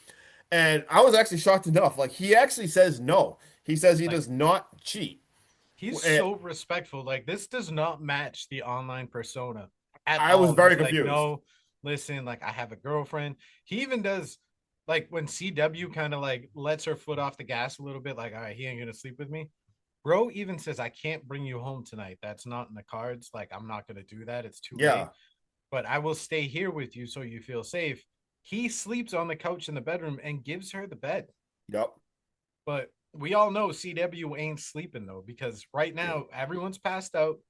[SPEAKER 1] And I was actually shocked enough. Like, he actually says no. He says he
[SPEAKER 2] Like
[SPEAKER 1] does not cheat.
[SPEAKER 2] he's
[SPEAKER 1] And
[SPEAKER 2] so respectful. Like this does not match the online persona at
[SPEAKER 1] I was
[SPEAKER 2] all.
[SPEAKER 1] very
[SPEAKER 2] He's like,
[SPEAKER 1] confused.
[SPEAKER 2] no, listen, like I have a girlfriend. He even does like when CW kind of like lets her foot off the gas a little bit, like, all right, he ain't gonna sleep with me. Bro even says, I can't bring you home tonight. That's not in the cards. Like, I'm not gonna do that. It's too late.
[SPEAKER 1] Yeah.
[SPEAKER 2] But I will stay here with you so you feel safe. He sleeps on the couch in the bedroom and gives her the bed.
[SPEAKER 1] Yep.
[SPEAKER 2] But we all know CW ain't sleeping though, because right
[SPEAKER 1] Yeah.
[SPEAKER 2] now everyone's passed out.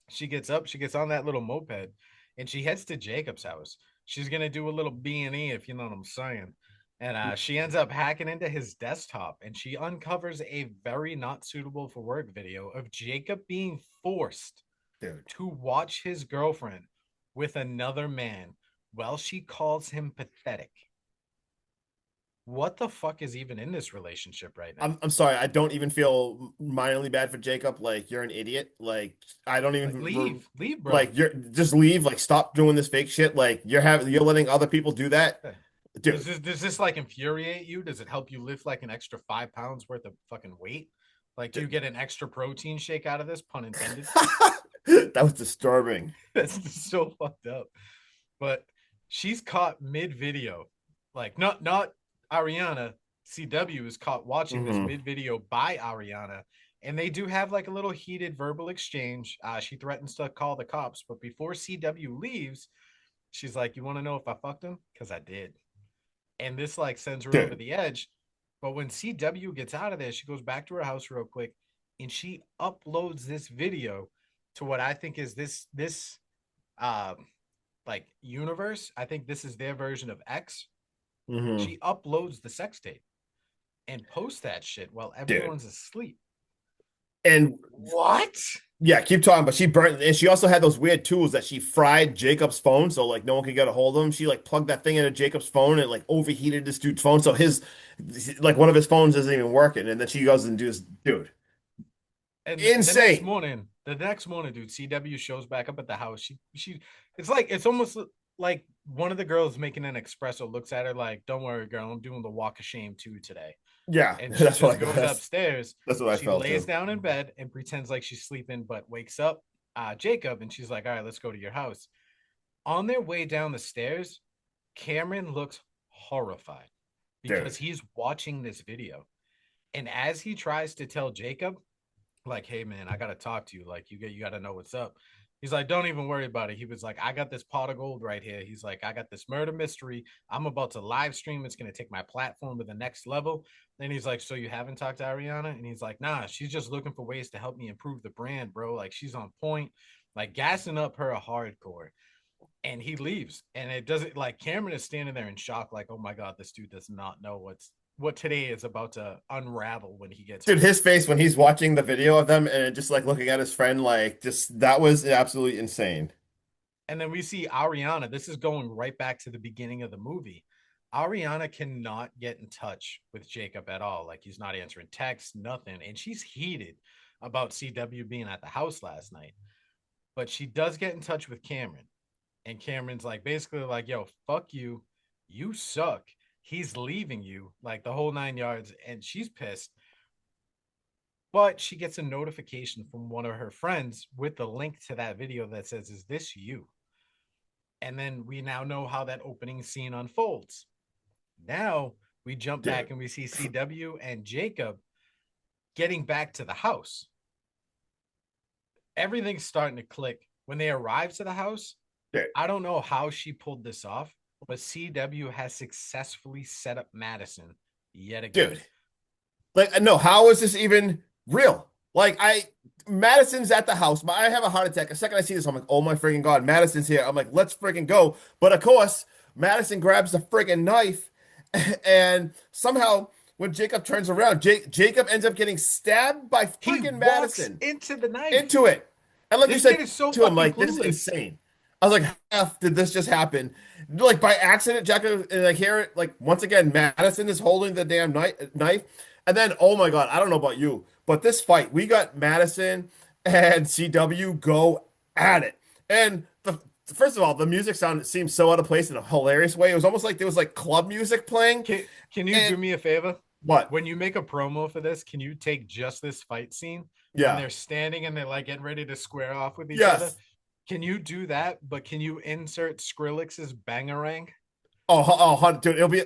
[SPEAKER 2] She gets up, she gets on that little moped, and she heads to Jacob's house. She's gonna do a little B&E, if you know what I'm saying. And she ends up hacking into his desktop, and she uncovers a very not suitable for work video of Jacob being forced
[SPEAKER 1] Dude.
[SPEAKER 2] to watch his girlfriend with another man while she calls him pathetic. What the fuck is even in this relationship right now?
[SPEAKER 1] I'm sorry. I don't even feel minorly bad for Jacob. Like you're an idiot. Like I don't
[SPEAKER 2] Like,
[SPEAKER 1] even
[SPEAKER 2] leave, bro.
[SPEAKER 1] like you're just leave. Like stop doing this fake shit. Like you're letting other people do that,
[SPEAKER 2] Does
[SPEAKER 1] dude.
[SPEAKER 2] this like infuriate you? Does it help you lift like an extra 5 pounds worth of fucking weight? Like, do you
[SPEAKER 1] Dude.
[SPEAKER 2] get an extra protein shake out of this? Pun intended.
[SPEAKER 1] That was disturbing.
[SPEAKER 2] That's just so fucked up. But she's caught mid video, like not Ariana. CW is caught watching this
[SPEAKER 1] Hmm.
[SPEAKER 2] mid video by Ariana, And they do have like a little heated verbal exchange. She threatens to call the cops, but before CW leaves, she's like, "You want to know if I fucked him? Because I did." And this like sends her over
[SPEAKER 1] Dude.
[SPEAKER 2] the edge. But when CW gets out of there, she goes back to her house real quick and she uploads this video to what I think is this um like universe. I think this is their version of X.
[SPEAKER 1] Hmm.
[SPEAKER 2] She uploads the sex tape and posts that shit while
[SPEAKER 1] Dude.
[SPEAKER 2] everyone's asleep.
[SPEAKER 1] And
[SPEAKER 2] What?
[SPEAKER 1] yeah, keep talking. But she burnt, and she also had those weird tools that she fried Jacob's phone, so like no one could get a hold of him. She like plugged that thing into Jacob's phone and it, like overheated this dude's phone, so his like one of his phones isn't even working. And then she goes and does, dude,
[SPEAKER 2] And
[SPEAKER 1] insane.
[SPEAKER 2] the next morning, dude, CW shows back up at the house. She it's like it's almost like one of the girls making an espresso looks at her like, "Don't worry, girl, I'm doing the walk of shame too today."
[SPEAKER 1] Yeah,
[SPEAKER 2] And she
[SPEAKER 1] that's what
[SPEAKER 2] just
[SPEAKER 1] I got.
[SPEAKER 2] goes upstairs.
[SPEAKER 1] That's what I
[SPEAKER 2] She
[SPEAKER 1] felt
[SPEAKER 2] lays
[SPEAKER 1] too.
[SPEAKER 2] down in bed and pretends like she's sleeping, but wakes up Jacob and she's like, "All right, let's go to your house." On their way down the stairs, Cameron looks horrified because
[SPEAKER 1] Dude.
[SPEAKER 2] he's watching this video. And as he tries to tell Jacob, like, "Hey man, I gotta talk to you. Like, you gotta know what's up." He's like, "Don't even worry about it." He was like, "I got this pot of gold right here." He's like, "I got this murder mystery. I'm about to live stream. It's gonna take my platform to the next level." Then he's like, "So you haven't talked to Ariana?" And he's like, "Nah, she's just looking for ways to help me improve the brand, bro. Like she's on point, like gassing up her hardcore." And he leaves, and it doesn't like Cameron is standing there in shock, like, "Oh my god, this dude does not know what today is about to unravel when he gets
[SPEAKER 1] Dude,
[SPEAKER 2] home."
[SPEAKER 1] his face when he's watching the video of them and just like looking at his friend, like just that was absolutely insane.
[SPEAKER 2] And then we see Ariana. This is going right back to the beginning of the movie. Ariana cannot get in touch with Jacob at all. Like he's not answering texts, nothing. And she's heated about CW being at the house last night. But she does get in touch with Cameron. And Cameron's like basically like, "Yo, fuck you. You suck. He's leaving you," like the whole 9 yards. And she's pissed. But she gets a notification from one of her friends with the link to that video that says, "Is this you?" And then we now know how that opening scene unfolds. Now we jump back
[SPEAKER 1] Dude.
[SPEAKER 2] and we see CW and Jacob getting back to the house. Everything's starting to click. When they arrive to the house,
[SPEAKER 1] Dude.
[SPEAKER 2] I don't know how she pulled this off, but CW has successfully set up Madison yet again.
[SPEAKER 1] Dude. Like, no, how is this even real? Like, Madison's at the house. I have a heart attack. The second I see this, I'm like, oh my freaking God, Madison's here. I'm like, let's freaking go. But of course, Madison grabs the freaking knife, and somehow, when Jacob turns around, Jacob ends up getting stabbed by
[SPEAKER 2] He
[SPEAKER 1] freaking
[SPEAKER 2] walks
[SPEAKER 1] Madison
[SPEAKER 2] into the knife.
[SPEAKER 1] into it. And like you
[SPEAKER 2] This kid
[SPEAKER 1] said
[SPEAKER 2] is so
[SPEAKER 1] to him,
[SPEAKER 2] fucking
[SPEAKER 1] like, this is
[SPEAKER 2] clueless.
[SPEAKER 1] insane. I was like, how the F did this just happen? Like by accident, Jacob, and like here, like once again, Madison is holding the damn knife. And then, oh my God, I don't know about you, but this fight, we got Madison and CW go at it. And first of all, the music sound seemed so out of place in a hilarious way. It was almost like there was like club music playing.
[SPEAKER 2] Can you do
[SPEAKER 1] And
[SPEAKER 2] me a favor?
[SPEAKER 1] what?
[SPEAKER 2] When you make a promo for this, can you take just this fight scene when
[SPEAKER 1] Yeah.
[SPEAKER 2] they're standing and they're like getting ready to square off with each other?
[SPEAKER 1] Yes.
[SPEAKER 2] Can you do that? But can you insert Skrillex's bangarang?
[SPEAKER 1] Dude, it'll be.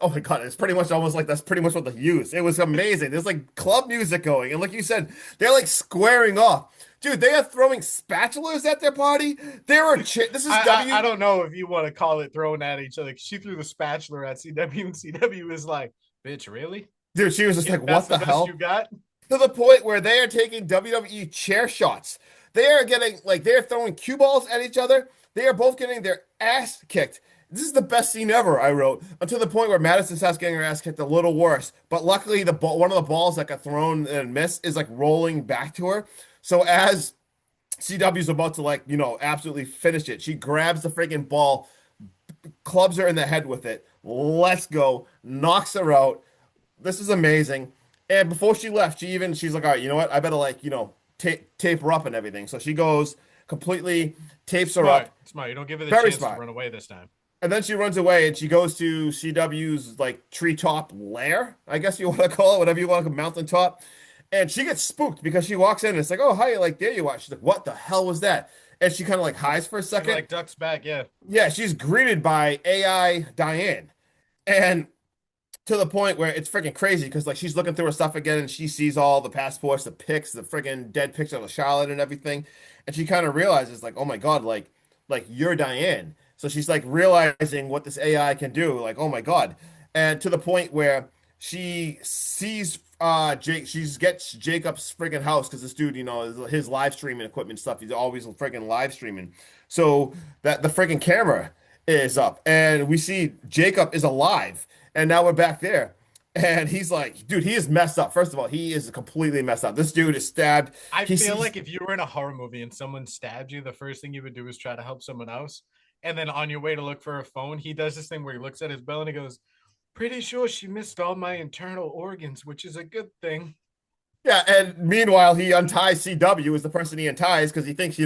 [SPEAKER 1] Oh my God, it's pretty much almost like that's pretty much what they used. It was amazing. There's like club music going, and like you said, they're like squaring off. Dude, they are throwing spatulas at their party. There are this is
[SPEAKER 2] I
[SPEAKER 1] W.
[SPEAKER 2] don't know if you want to call it throwing at each other. She threw the spatula at CW, and CW is like, "Bitch, really?
[SPEAKER 1] Dude, she was just like,
[SPEAKER 2] That's
[SPEAKER 1] what
[SPEAKER 2] the
[SPEAKER 1] the
[SPEAKER 2] best you
[SPEAKER 1] hell?
[SPEAKER 2] got?"
[SPEAKER 1] To the point where they are taking WWE chair shots. They are getting like they're throwing cue balls at each other. They are both getting their ass kicked. This is the best scene ever, I wrote, until the point where Madison starts getting her ass kicked a little worse. But luckily, the ball, one of the balls that got thrown and missed is like rolling back to her. So as CW's about to like, absolutely finish it, she grabs the freaking ball, clubs her in the head with it. Let's go, knocks her out. This is amazing. And before she left, she's like, all right, you know what? I better like, tape her up and everything. So she goes completely tapes her
[SPEAKER 2] Smart,
[SPEAKER 1] up.
[SPEAKER 2] smart. You don't give her the
[SPEAKER 1] Very
[SPEAKER 2] chance to
[SPEAKER 1] smart.
[SPEAKER 2] run away this time.
[SPEAKER 1] And then she runs away and she goes to CW's like treetop lair, I guess you want to call it, whatever you want to mountaintop. And she gets spooked because she walks in and it's like, oh, hi, like, there you are. She's like, what the hell was that? And she kind of like hides for a
[SPEAKER 2] She
[SPEAKER 1] second.
[SPEAKER 2] like ducks back, yeah.
[SPEAKER 1] Yeah, she's greeted by AI Diane. And to the point where it's freaking crazy because like she's looking through her stuff again and she sees all the passports, the pics, the freaking dead picture of Charlotte and everything, and she kind of realizes like, oh my God, like you're Diane. So she's like realizing what this AI can do, like, oh my God. And to the point where she sees Jake, she gets Jacob's freaking house because this dude, his live streaming equipment stuff, he's always freaking live streaming. So that the freaking camera is up and we see Jacob is alive. And now we're back there. And he's like, dude, he is messed up. First of all, he is completely messed up. This dude is stabbed.
[SPEAKER 2] I
[SPEAKER 1] He
[SPEAKER 2] feel
[SPEAKER 1] sees,
[SPEAKER 2] like if you were in a horror movie and someone stabbed you, the first thing you would do is try to help someone else. And then on your way to look for a phone, he does this thing where he looks at his bell and he goes, pretty sure she missed all my internal organs, which is a good thing.
[SPEAKER 1] yeah. And meanwhile, he unties CW as the person he unties because he thinks,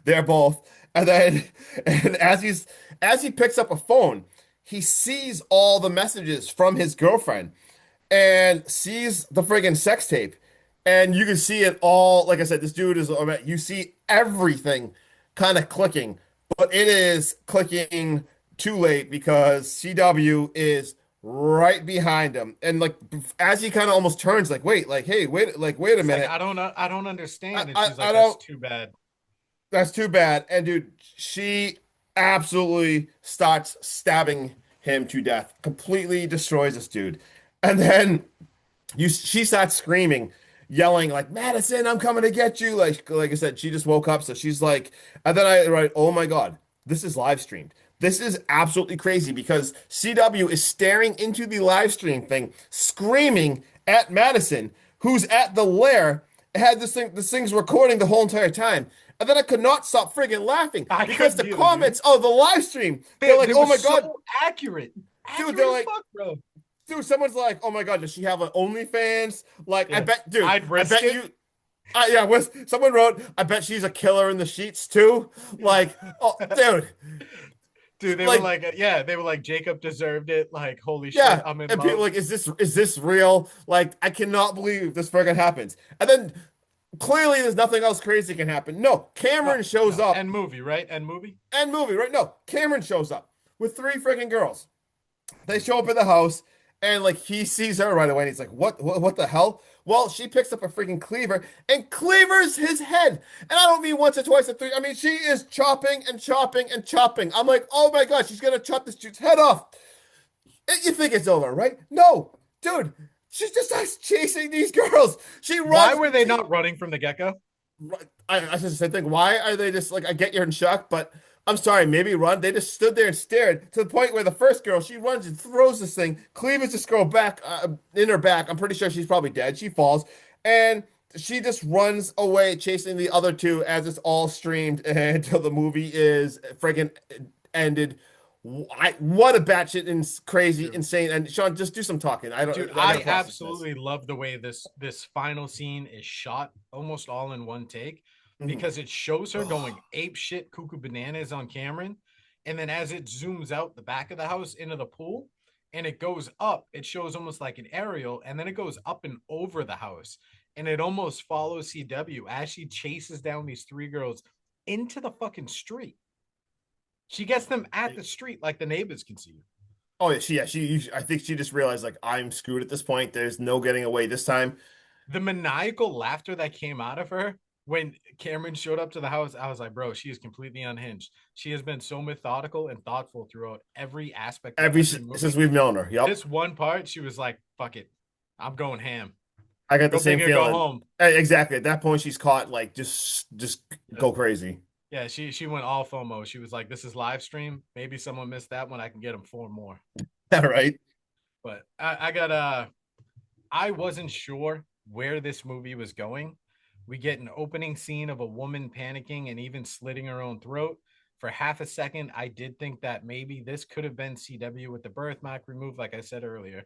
[SPEAKER 1] they're both. And then, and as he picks up a phone, he sees all the messages from his girlfriend and sees the friggin' sex tape. And you can see it all. Like I said, this dude is, you see everything kind of clicking, but it is clicking too late because CW is right behind him. And like, as he kind of almost turns, like, wait, like, hey, wait a
[SPEAKER 2] He's like,
[SPEAKER 1] minute.
[SPEAKER 2] I don't
[SPEAKER 1] I,
[SPEAKER 2] understand. And
[SPEAKER 1] I,
[SPEAKER 2] she's
[SPEAKER 1] I
[SPEAKER 2] like, that's
[SPEAKER 1] don't,
[SPEAKER 2] too bad.
[SPEAKER 1] that's too bad. And dude, she absolutely starts stabbing him to death, completely destroys this dude. And then she starts screaming, yelling like Madison, I'm coming to get you. Like I said, she just woke up, so she's like, and then I write, oh my God, this is live streamed. This is absolutely crazy because CW is staring into the live stream thing, screaming at Madison, who's at the lair, had this thing's recording the whole entire time. And then I could not stop friggin' laughing
[SPEAKER 2] I
[SPEAKER 1] because
[SPEAKER 2] couldn't
[SPEAKER 1] the
[SPEAKER 2] either, dude.
[SPEAKER 1] comments of the live stream, they're like,
[SPEAKER 2] They
[SPEAKER 1] oh
[SPEAKER 2] were
[SPEAKER 1] my God,
[SPEAKER 2] so accurate.
[SPEAKER 1] dude,
[SPEAKER 2] Accurate
[SPEAKER 1] they're
[SPEAKER 2] as
[SPEAKER 1] like,
[SPEAKER 2] fuck, bro.
[SPEAKER 1] dude, someone's like, "Oh my God, does she have an OnlyFans?" Like, I
[SPEAKER 2] Yeah.
[SPEAKER 1] bet, dude,
[SPEAKER 2] I'd
[SPEAKER 1] I
[SPEAKER 2] risk
[SPEAKER 1] bet
[SPEAKER 2] it.
[SPEAKER 1] you. Yeah, someone wrote, "I bet she's a killer in the sheets too." Like, oh, dude,
[SPEAKER 2] Dude, they were
[SPEAKER 1] like,
[SPEAKER 2] like, yeah, they were like, Jacob deserved it. Like, holy shit,
[SPEAKER 1] yeah.
[SPEAKER 2] I'm in
[SPEAKER 1] And people
[SPEAKER 2] love.
[SPEAKER 1] like, is this real? Like, I cannot believe this freaking happens. And then clearly, there's nothing else crazy can happen. No,
[SPEAKER 2] No,
[SPEAKER 1] Cameron shows
[SPEAKER 2] no.
[SPEAKER 1] up
[SPEAKER 2] And movie, right? And movie.
[SPEAKER 1] and movie, right? No, Cameron shows up with three freaking girls. They show up at the house and like he sees her right away and he's like, what the hell? Well, she picks up a freaking cleaver and cleavers his head. And I don't mean once or twice or three. I mean, she is chopping and chopping and chopping. I'm like, oh my God, she's gonna chop this dude's head off. And you think it's over, right? No, dude, she just starts chasing these girls. She
[SPEAKER 2] Why
[SPEAKER 1] runs.
[SPEAKER 2] were they not running from the get-go?
[SPEAKER 1] I just said, think, why are they just like, I get you're in shock, but I'm sorry, maybe run. They just stood there and stared to the point where the first girl, she runs and throws this thing, cleaves this girl back in her back. I'm pretty sure she's probably dead. She falls and she just runs away, chasing the other two as it's all streamed until the movie is friggin' ended. What a batshit crazy,
[SPEAKER 2] Dude,
[SPEAKER 1] insane. And Sean, just do some talking.
[SPEAKER 2] dude,
[SPEAKER 1] I
[SPEAKER 2] I
[SPEAKER 1] gotta process this.
[SPEAKER 2] absolutely love the way this final scene is shot almost all in one take
[SPEAKER 1] Mhm.
[SPEAKER 2] because it shows her going ape shit cuckoo bananas on Cameron. And then as it zooms out the back of the house into the pool and it goes up, it shows almost like an aerial, and then it goes up and over the house. And it almost follows CW as she chases down these three girls into the fucking street. She gets them at the street like the neighbors can see.
[SPEAKER 1] Oh I think she just realized like I'm screwed at this point. There's no getting away this time.
[SPEAKER 2] The maniacal laughter that came out of her when Cameron showed up to the house, I was like, bro, she is completely unhinged. She has been so methodical and thoughtful throughout every aspect of every
[SPEAKER 1] Since
[SPEAKER 2] movie.
[SPEAKER 1] we've known her. Yep.
[SPEAKER 2] This one part, she was like, fuck it. I'm going ham.
[SPEAKER 1] I got the
[SPEAKER 2] Go big
[SPEAKER 1] same
[SPEAKER 2] or go
[SPEAKER 1] feeling.
[SPEAKER 2] home.
[SPEAKER 1] Exactly. At that point she's caught like just go crazy.
[SPEAKER 2] Yeah, she went all FOMO. She was like, this is live stream. Maybe someone missed that one. I can get them four more.
[SPEAKER 1] All right.
[SPEAKER 2] But I got I wasn't sure where this movie was going. We get an opening scene of a woman panicking and even slitting her own throat. For half a second, I did think that maybe this could have been CW with the birthmark removed, like I said earlier.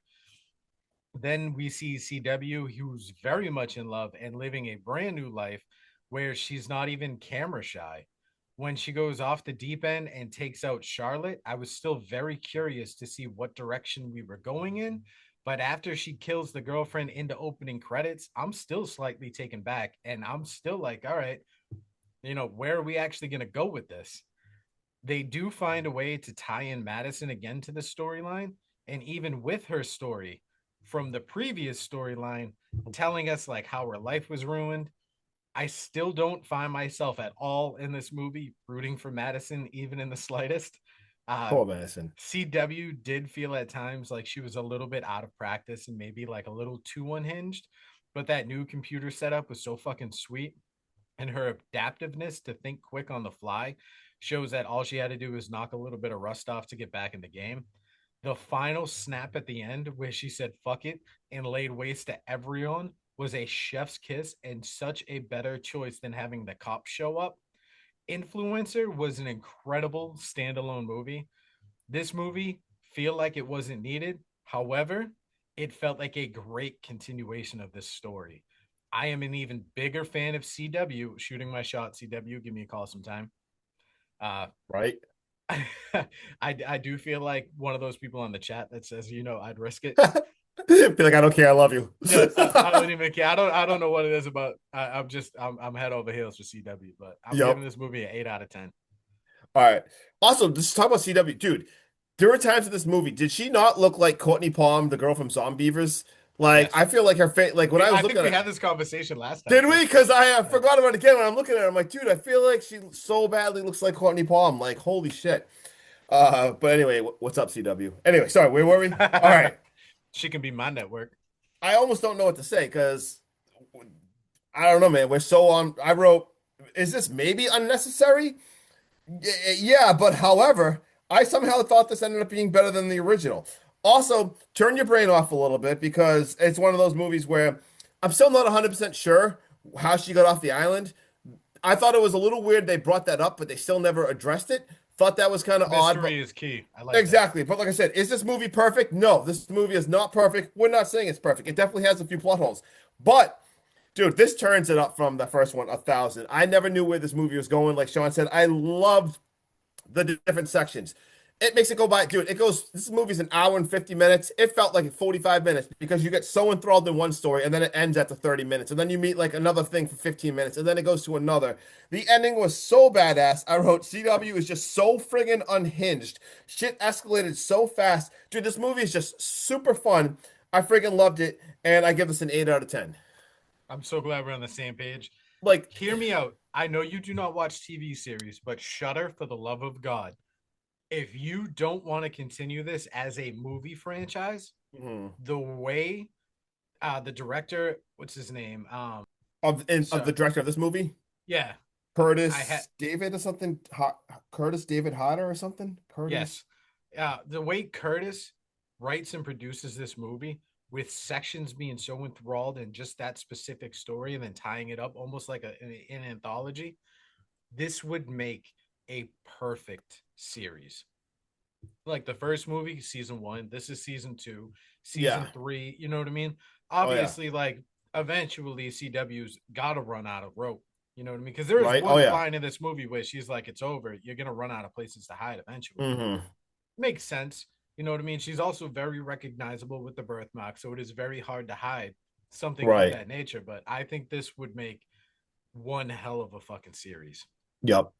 [SPEAKER 2] Then we see CW, who's very much in love and living a brand new life where she's not even camera shy. When she goes off the deep end and takes out Charlotte, I was still very curious to see what direction we were going in. But after she kills the girlfriend in the opening credits, I'm still slightly taken back. And I'm still like, all right, where are we actually going to go with this? They do find a way to tie in Madison again to the storyline. And even with her story from the previous storyline telling us like how her life was ruined, I still don't find myself at all in this movie rooting for Madison, even in the slightest. Uh,
[SPEAKER 1] Poor Madison.
[SPEAKER 2] CW did feel at times like she was a little bit out of practice and maybe like a little too unhinged, but that new computer setup was so fucking sweet. And her adaptiveness to think quick on the fly shows that all she had to do was knock a little bit of rust off to get back in the game. The final snap at the end, where she said fuck it and laid waste to everyone, was a chef's kiss and such a better choice than having the cops show up. Influencer was an incredible standalone movie. This movie feel like it wasn't needed. However, it felt like a great continuation of this story. I am an even bigger fan of CW. Shooting my shot, CW. Give me a call sometime. Uh,
[SPEAKER 1] Right?
[SPEAKER 2] I do feel like one of those people on the chat that says, I'd risk it.
[SPEAKER 1] Be like, I don't care. I love you.
[SPEAKER 2] Yeah, I don't even care. I don't know what it is about. I'm head over heels for CW, but I'm
[SPEAKER 1] Yep.
[SPEAKER 2] giving this movie an 8 out of 10.
[SPEAKER 1] All right. Also, just talk about CW, dude. There were times in this movie. Did she not look like Courtney Palm, the girl from Zombievers? Like,
[SPEAKER 2] Yes,
[SPEAKER 1] I feel like her face. Like when I was
[SPEAKER 2] I think
[SPEAKER 1] looking at
[SPEAKER 2] we
[SPEAKER 1] it,
[SPEAKER 2] had this conversation last time
[SPEAKER 1] did
[SPEAKER 2] for
[SPEAKER 1] we? Because
[SPEAKER 2] sure.
[SPEAKER 1] I
[SPEAKER 2] Yeah.
[SPEAKER 1] forgot about it again. When I'm looking at her, I'm like, dude, I feel like she so badly looks like Courtney Palm. Like, holy shit. But anyway, what's up, CW? Anyway, sorry, where were we? All right.
[SPEAKER 2] She can be my network.
[SPEAKER 1] I almost don't know what to say because I don't know, man. We're so on. I wrote, is this maybe unnecessary? Yeah, but however, I somehow thought this ended up being better than the original. Also, turn your brain off a little bit because it's one of those movies where I'm still not 100% sure how she got off the island. I thought it was a little weird they brought that up, but they still never addressed it. Thought that was kind of odd, but
[SPEAKER 2] Mystery is key. I like that.
[SPEAKER 1] exactly. But like I said, is this movie perfect? No, this movie is not perfect. We're not saying it's perfect. It definitely has a few plot holes. But dude, this turns it up from the first one 1,000. I never knew where this movie was going. Like Sean said, I loved the different sections. It makes it go by, dude. It goes. This movie's an hour and 50 minutes. It felt like 45 minutes because you get so enthralled in one story, and then it ends at the 30 minutes, and then you meet like another thing for 15 minutes, and then it goes to another. The ending was so badass. I wrote CW is just so friggin' unhinged. Shit escalated so fast, dude. This movie is just super fun. I friggin' loved it, and I give this an 8 out of 10.
[SPEAKER 2] I'm so glad we're on the same page.
[SPEAKER 1] Like,
[SPEAKER 2] Hear me out. I know you do not watch TV series, but Shudder, for the love of God, if you don't want to continue this as a movie franchise,
[SPEAKER 1] mhm.
[SPEAKER 2] the way the director, what's his name?
[SPEAKER 1] Of
[SPEAKER 2] So
[SPEAKER 1] the director of this movie,
[SPEAKER 2] yeah, I had
[SPEAKER 1] Curtis David or something, Curtis David Hodder or something.
[SPEAKER 2] yes,
[SPEAKER 1] Curtis.
[SPEAKER 2] the way Curtis writes and produces this movie with sections being so enthralled in just that specific story and then tying it up almost like an anthology, this would make a perfect series. Like the first movie, season one, this is season two, season
[SPEAKER 1] Yeah.
[SPEAKER 2] three, you know what I mean?
[SPEAKER 1] Oh yeah.
[SPEAKER 2] Obviously, like eventually CW's gotta run out of rope. You know what I mean? Because there is
[SPEAKER 1] Right. Oh
[SPEAKER 2] one
[SPEAKER 1] yeah.
[SPEAKER 2] line in this movie where she's like, it's over. You're gonna run out of places to hide eventually.
[SPEAKER 1] Hmm.
[SPEAKER 2] Makes sense. You know what I mean? She's also very recognizable with the birthmark, so it is very hard to hide something of
[SPEAKER 1] Right.
[SPEAKER 2] that nature. But I think this would make one hell of a fucking series.
[SPEAKER 1] Yep.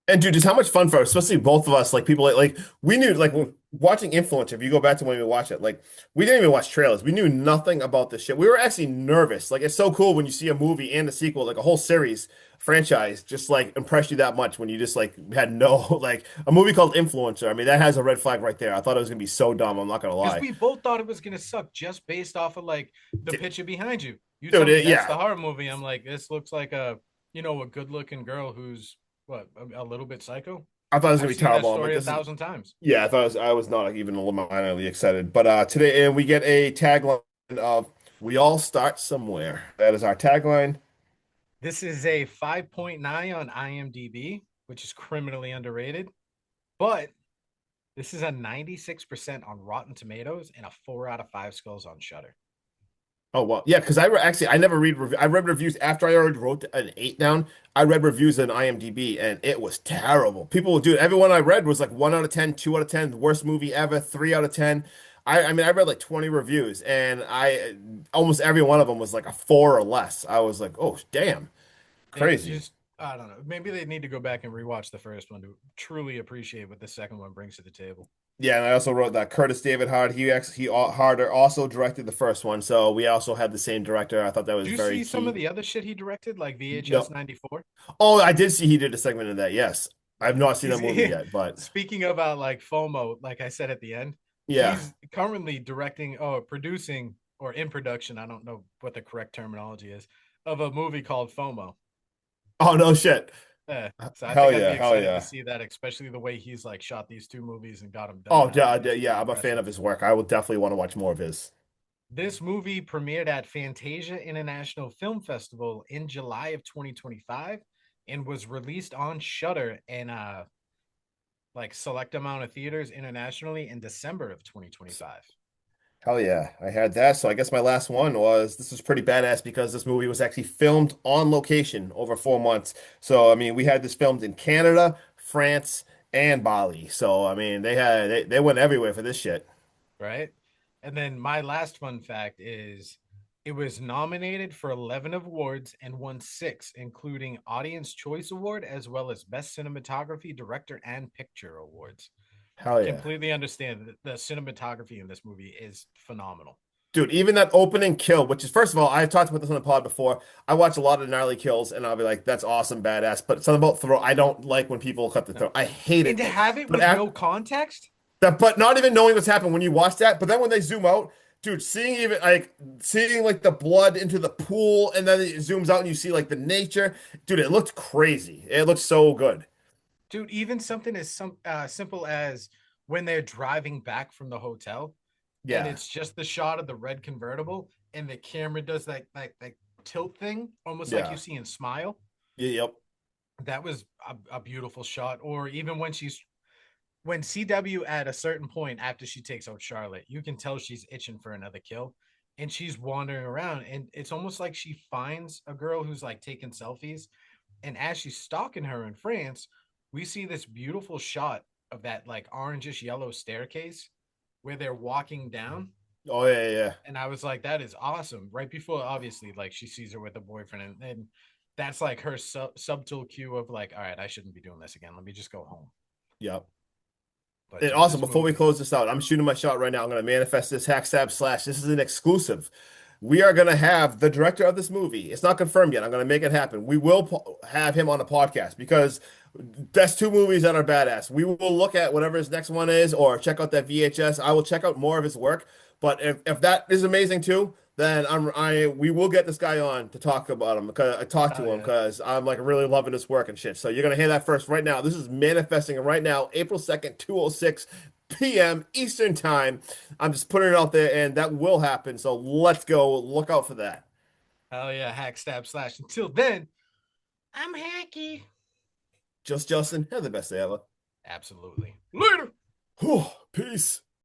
[SPEAKER 1] And dude, just how much fun for us, especially both of us, like people like we knew like when watching Influencer, if you go back to when we watched it, like we didn't even watch trailers. We knew nothing about this shit. We were actually nervous. Like it's so cool when you see a movie and a sequel, like a whole series franchise, just like impress you that much when you just like had no like a movie called Influencer. I mean, that has a red flag right there. I thought it was gonna be so dumb. I'm not gonna
[SPEAKER 2] Because
[SPEAKER 1] lie.
[SPEAKER 2] we both thought it was gonna suck just based off of like the picture behind you. You tell
[SPEAKER 1] Dude,
[SPEAKER 2] me that's
[SPEAKER 1] yeah,
[SPEAKER 2] the horror movie. I'm like, this looks like a good looking girl who's what a little bit psycho.
[SPEAKER 1] I thought it was gonna
[SPEAKER 2] I've
[SPEAKER 1] be
[SPEAKER 2] seen that
[SPEAKER 1] terrible. I'm like,
[SPEAKER 2] story a
[SPEAKER 1] this is
[SPEAKER 2] thousand times.
[SPEAKER 1] yeah. I was not like, even a little minorly excited. But today, and we get a tagline of "We all start somewhere." That is our tagline.
[SPEAKER 2] This is a 5.9 on IMDb, which is criminally underrated, but this is a 96% on Rotten Tomatoes and a 4 out of 5 skulls on Shutter.
[SPEAKER 1] Oh well, yeah, because actually I never read I read reviews after I already wrote an 8 down. I read reviews on IMDb and it was terrible. People, dude, everyone I read was like 1 out of 10, 2 out of 10, worst movie ever, 3 out of 10. I mean I read like 20 reviews and I almost every one of them was like a 4 or less. I was like, oh damn,
[SPEAKER 2] Yeah,
[SPEAKER 1] crazy.
[SPEAKER 2] just I don't know. Maybe they need to go back and rewatch the first one to truly appreciate what the second one brings to the table.
[SPEAKER 1] Yeah, and I also wrote that Curtis David Hard. Harder also directed the first one, so we also had the same director. I thought that was
[SPEAKER 2] Do you
[SPEAKER 1] very
[SPEAKER 2] see some of
[SPEAKER 1] key.
[SPEAKER 2] the other shit he directed, like VHS
[SPEAKER 1] No,
[SPEAKER 2] 94?
[SPEAKER 1] oh, I did see he did a segment of that. Yes, I've not seen that
[SPEAKER 2] He's
[SPEAKER 1] movie yet, but
[SPEAKER 2] speaking of like FOMO, like I said at the end,
[SPEAKER 1] yeah.
[SPEAKER 2] he's currently directing or producing or in production. I don't know what the correct terminology is of a movie called FOMO.
[SPEAKER 1] Oh no, shit.
[SPEAKER 2] Yeah. So I
[SPEAKER 1] Hell
[SPEAKER 2] think I'd
[SPEAKER 1] yeah,
[SPEAKER 2] be
[SPEAKER 1] hell
[SPEAKER 2] excited to
[SPEAKER 1] yeah.
[SPEAKER 2] see that, especially the way he's like shot these two movies and got them
[SPEAKER 1] Oh
[SPEAKER 2] done. I
[SPEAKER 1] yeah,
[SPEAKER 2] think that's
[SPEAKER 1] yeah.
[SPEAKER 2] pretty
[SPEAKER 1] I'm a fan
[SPEAKER 2] impressive.
[SPEAKER 1] of his work. I will definitely want to watch more of his.
[SPEAKER 2] This movie premiered at Fantasia International Film Festival in July of 2025 and was released on Shudder and like select amount of theaters internationally in December of 2025.
[SPEAKER 1] Hell yeah, I had that. So I guess my last one was this was pretty badass because this movie was actually filmed on location over 4 months. So I mean, we had this filmed in Canada, France, and Bali. So I mean, they went everywhere for this shit.
[SPEAKER 2] Right? And then my last fun fact is it was nominated for 11 awards and won six, including Audience Choice Award as well as Best Cinematography, Director, and Picture Awards.
[SPEAKER 1] Hell yeah.
[SPEAKER 2] Completely understand that the cinematography in this movie is phenomenal.
[SPEAKER 1] Dude, even that opening kill, which is first of all, I talked about this on the pod before. I watch a lot of gnarly kills, and I'll be like, "That's awesome, badass." But something about throat, I don't like when people cut the
[SPEAKER 2] No.
[SPEAKER 1] throat. I hate
[SPEAKER 2] And
[SPEAKER 1] it.
[SPEAKER 2] to have it
[SPEAKER 1] But
[SPEAKER 2] with
[SPEAKER 1] after
[SPEAKER 2] no context,
[SPEAKER 1] that, but not even knowing what's happened when you watch that. But then when they zoom out, dude, seeing like the blood into the pool, and then it zooms out and you see like the nature, dude, it looked crazy. It looked so good.
[SPEAKER 2] dude, even something as simple as when they're driving back from the hotel and
[SPEAKER 1] Yeah,
[SPEAKER 2] it's just the shot of the red convertible and the camera does that tilt thing almost like you
[SPEAKER 1] yeah,
[SPEAKER 2] see in Smile.
[SPEAKER 1] yeah, yep,
[SPEAKER 2] That was a beautiful shot. Or even when CW at a certain point after she takes out Charlotte, you can tell she's itching for another kill and she's wandering around and it's almost like she finds a girl who's like taking selfies, and as she's stalking her in France, we see this beautiful shot of that like orangish yellow staircase where they're walking down.
[SPEAKER 1] oh yeah, yeah, yeah.
[SPEAKER 2] And I was like, that is awesome. Right before, obviously, like she sees her with a boyfriend, and that's like her subtle cue of like, all right, I shouldn't be doing this again. Let me just go home.
[SPEAKER 1] Yep.
[SPEAKER 2] But
[SPEAKER 1] And
[SPEAKER 2] dude,
[SPEAKER 1] also,
[SPEAKER 2] this
[SPEAKER 1] before we
[SPEAKER 2] movie,
[SPEAKER 1] close this out, I'm shooting my shot right now. I'm going to manifest this hack stab slash. This is an exclusive. We are going to have the director of this movie. It's not confirmed yet. I'm going to make it happen. We will have him on a podcast because that's two movies that are badass. We will look at whatever his next one is or check out that VHS. I will check out more of his work. But if that is amazing too, then we will get this guy on to talk about him because I talk
[SPEAKER 2] oh
[SPEAKER 1] to him
[SPEAKER 2] yeah,
[SPEAKER 1] because I'm like really loving his work and shit. So you're gonna hear that first right now. This is manifesting right now, April 2nd, 2:06 p.m. Eastern time. I'm just putting it out there and that will happen. So let's go look out for that.
[SPEAKER 2] hell yeah, hack stab slash. Until then, I'm hacky.
[SPEAKER 1] Just Justin, have the best day ever.
[SPEAKER 2] Absolutely. Later.
[SPEAKER 1] Whew, peace.